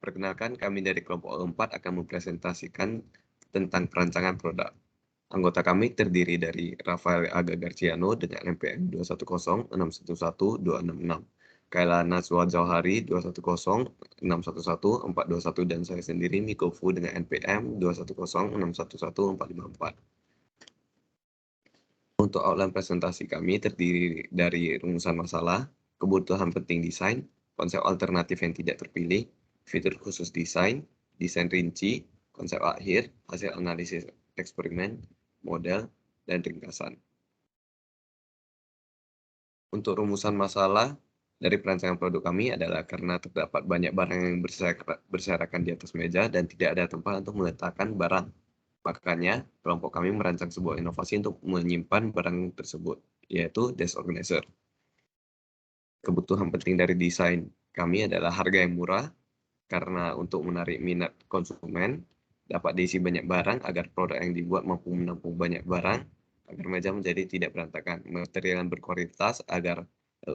Perkenalkan, kami dari kelompok 4 akan mempresentasikan tentang perancangan produk. Anggota kami terdiri dari Rafael Aga Garciano dengan NPM 210611266, Kaila Nazwa Jauhari 210621421, dan saya sendiri Miko Fu dengan NPM 210611454. Untuk outline presentasi kami terdiri dari rumusan masalah, kebutuhan penting desain, konsep alternatif yang tidak terpilih, fitur khusus desain, desain rinci, konsep akhir, hasil analisis eksperimen, model, dan ringkasan. Untuk rumusan masalah dari perancangan produk kami adalah karena terdapat banyak barang yang berserakan di atas meja dan tidak ada tempat untuk meletakkan barang. Makanya, kelompok kami merancang sebuah inovasi untuk menyimpan barang tersebut, yaitu desk organizer. Kebutuhan penting dari desain kami adalah harga yang murah, karena untuk menarik minat konsumen, dapat diisi banyak barang agar produk yang dibuat mampu menampung banyak barang, agar meja menjadi tidak berantakan, material yang berkualitas agar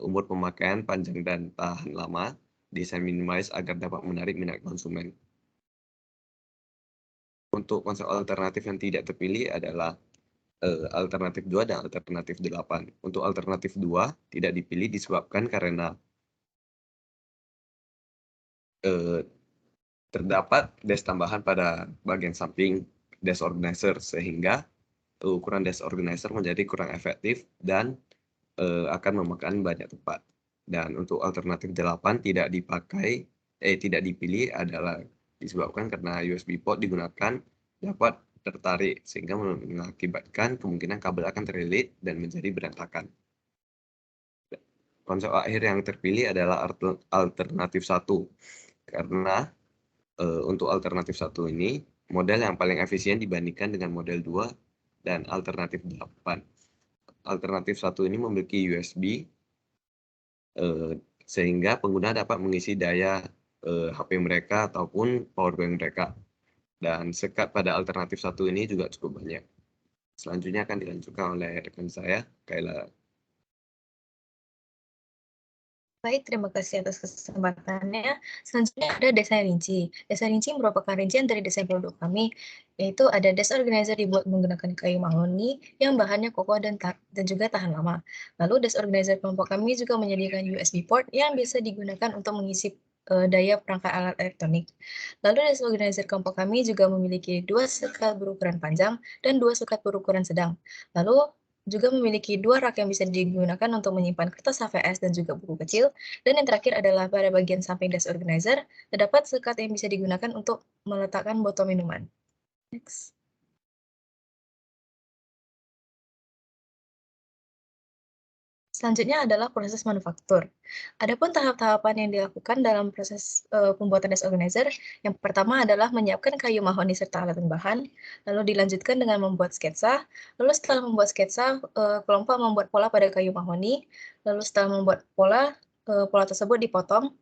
umur pemakaian panjang dan tahan lama, desain minimalis agar dapat menarik minat konsumen. Untuk konsep alternatif yang tidak terpilih adalah alternatif 2 dan alternatif 8. Untuk alternatif 2 tidak dipilih disebabkan karena terdapat desk tambahan pada bagian samping desk organizer, sehingga ukuran desk organizer menjadi kurang efektif dan akan memakan banyak tempat. Dan untuk alternatif 8 tidak dipilih adalah disebabkan karena USB port digunakan dapat tertarik sehingga mengakibatkan kemungkinan kabel akan terlilit dan menjadi berantakan. Konsep akhir yang terpilih adalah alternatif 1 karena untuk alternatif 1 ini model yang paling efisien dibandingkan dengan model 2 dan alternatif 8. Alternatif 1 ini memiliki USB sehingga pengguna dapat mengisi daya HP mereka ataupun powerbank mereka. Dan sekat pada alternatif 1 ini juga cukup banyak. Selanjutnya akan dilanjutkan oleh rekan saya, Kaila. Baik, terima kasih atas kesempatannya. Selanjutnya ada desain rinci. Desain rinci merupakan rincian dari desain produk kami, yaitu ada desk organizer dibuat menggunakan kayu mahoni yang bahannya kokoh dan juga tahan lama. Lalu desk organizer kelompok kami juga menyediakan USB port yang bisa digunakan untuk mengisi daya perangkat alat elektronik. Lalu desk organizer kelompok kami juga memiliki 2 sekat berukuran panjang dan 2 sekat berukuran sedang. Lalu juga memiliki 2 rak yang bisa digunakan untuk menyimpan kertas HVS dan juga buku kecil. Dan yang terakhir adalah pada bagian samping desk organizer, terdapat sekat yang bisa digunakan untuk meletakkan botol minuman. Next. Selanjutnya adalah proses manufaktur. Adapun tahap-tahapan yang dilakukan dalam proses pembuatan desk organizer, yang pertama adalah menyiapkan kayu mahoni serta alat bahan, lalu dilanjutkan dengan membuat sketsa, lalu setelah membuat sketsa, kelompok membuat pola pada kayu mahoni, lalu setelah membuat pola, pola tersebut dipotong,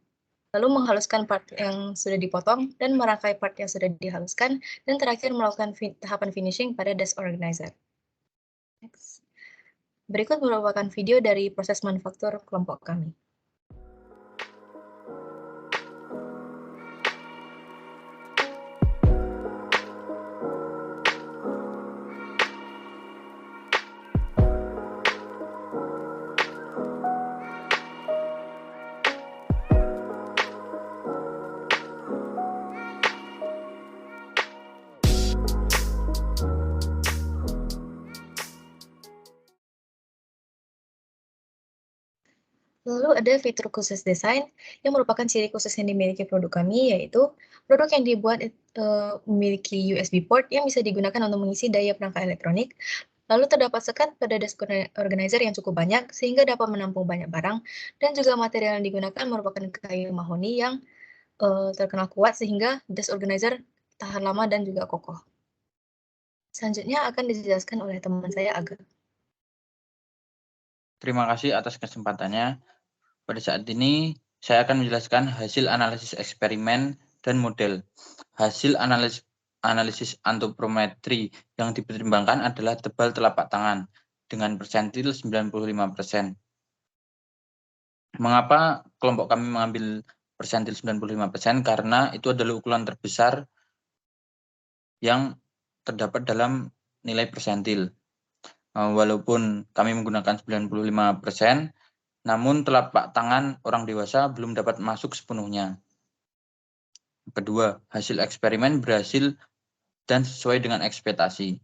lalu menghaluskan part yang sudah dipotong, dan merangkai part yang sudah dihaluskan, dan terakhir melakukan tahapan finishing pada desk organizer. Next. Berikut merupakan video dari proses manufaktur kelompok kami. Lalu ada fitur khusus desain yang merupakan ciri khusus yang dimiliki produk kami, yaitu produk yang dibuat memiliki USB port yang bisa digunakan untuk mengisi daya perangkat elektronik. Lalu terdapat sekat pada desk organizer yang cukup banyak sehingga dapat menampung banyak barang, dan juga material yang digunakan merupakan kayu mahoni yang terkenal kuat sehingga desk organizer tahan lama dan juga kokoh. Selanjutnya akan dijelaskan oleh teman saya, Aga. Terima kasih atas kesempatannya. Pada saat ini, saya akan menjelaskan hasil analisis eksperimen dan model. Hasil analisis antropometri yang dipertimbangkan adalah tebal telapak tangan dengan persentil 95%. Mengapa kelompok kami mengambil persentil 95% karena itu adalah ukuran terbesar yang terdapat dalam nilai persentil. Walaupun kami menggunakan 95%, namun telapak tangan orang dewasa belum dapat masuk sepenuhnya. Kedua, hasil eksperimen berhasil dan sesuai dengan ekspektasi.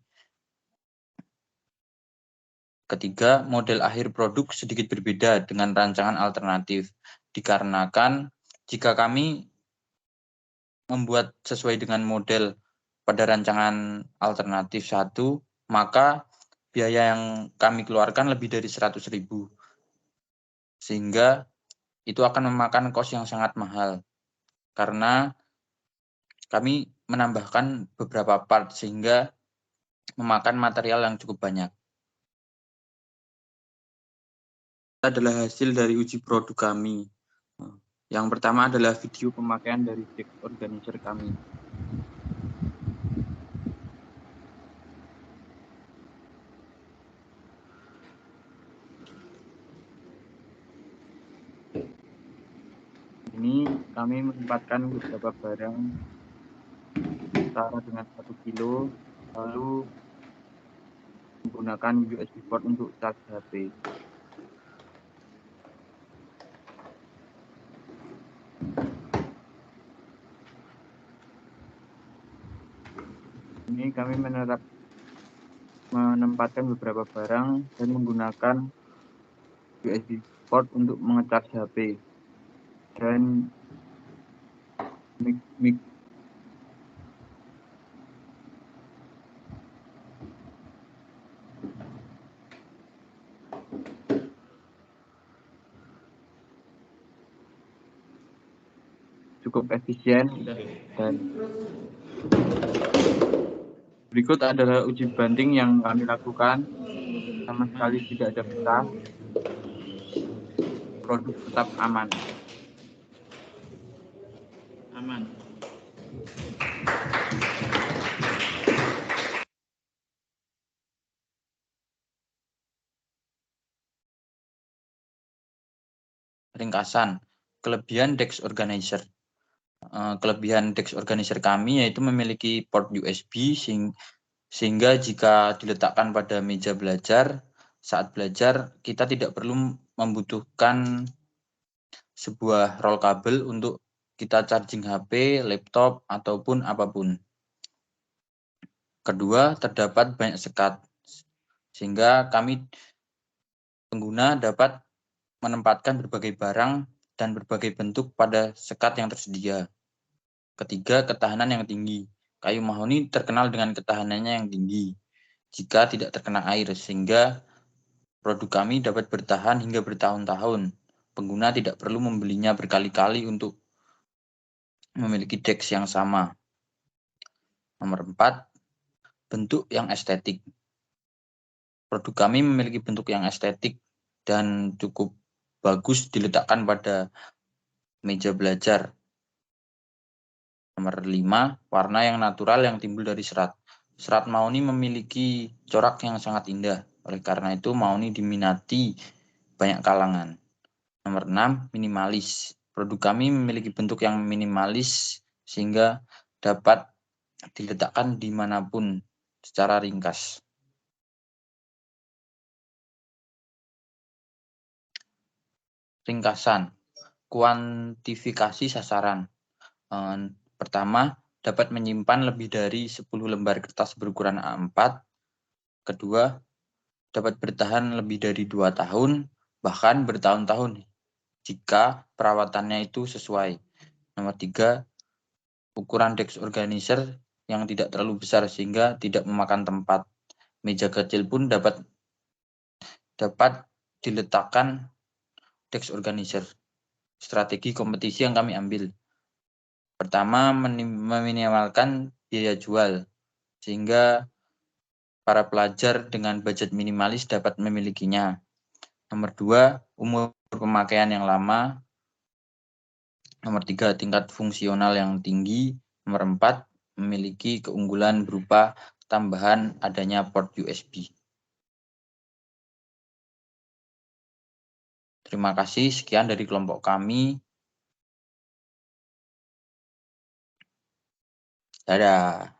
Ketiga, model akhir produk sedikit berbeda dengan rancangan alternatif, dikarenakan jika kami membuat sesuai dengan model pada rancangan alternatif 1, maka biaya yang kami keluarkan lebih dari 100.000, sehingga itu akan memakan kos yang sangat mahal, karena kami menambahkan beberapa part sehingga memakan material yang cukup banyak. Adalah hasil dari uji produk kami. Yang pertama adalah video pemakaian dari Dex Organizer kami. Ini kami menempatkan beberapa barang setara dengan 1 kilo, lalu menggunakan USB port untuk charge HP. Ini kami menempatkan beberapa barang dan menggunakan USB port untuk mengecharge HP dan mic cukup efisien. Dan berikut adalah uji banding yang kami lakukan, sama sekali tidak ada pecah, produk tetap aman. Ringkasan, kelebihan Dex Organizer. Kelebihan Dex Organizer kami yaitu memiliki port USB sehingga jika diletakkan pada meja belajar, saat belajar kita tidak perlu membutuhkan sebuah roll kabel untuk kita charging HP, laptop, ataupun apapun. Kedua, terdapat banyak sekat, sehingga kami pengguna dapat menempatkan berbagai barang dan berbagai bentuk pada sekat yang tersedia. Ketiga, ketahanan yang tinggi. Kayu mahoni terkenal dengan ketahanannya yang tinggi jika tidak terkena air, sehingga produk kami dapat bertahan hingga bertahun-tahun. Pengguna tidak perlu membelinya berkali-kali untuk memiliki Dex yang sama. Nomor 4, bentuk yang estetik. Produk kami memiliki bentuk yang estetik dan cukup bagus diletakkan pada meja belajar. Nomor 5, warna yang natural yang timbul dari serat. Serat mahoni memiliki corak yang sangat indah. Oleh karena itu, mahoni diminati banyak kalangan. Nomor 6, minimalis. Produk kami memiliki bentuk yang minimalis sehingga dapat diletakkan dimanapun secara ringkas. Ringkasan, kuantifikasi sasaran. Pertama, dapat menyimpan lebih dari 10 lembar kertas berukuran A4. Kedua, dapat bertahan lebih dari 2 tahun, bahkan bertahun-tahun jika perawatannya itu sesuai. Nomor 3, ukuran Dex Organizer yang tidak terlalu besar sehingga tidak memakan tempat. Meja kecil pun dapat diletakkan Dex Organizer. Strategi kompetisi yang kami ambil. Pertama, meminimalkan biaya jual, sehingga para pelajar dengan budget minimalis dapat memilikinya. Nomor 2, umur pemakaian yang lama. Nomor 3, tingkat fungsional yang tinggi. Nomor 4, memiliki keunggulan berupa tambahan adanya port USB. Terima kasih, sekian dari kelompok kami. Dadah.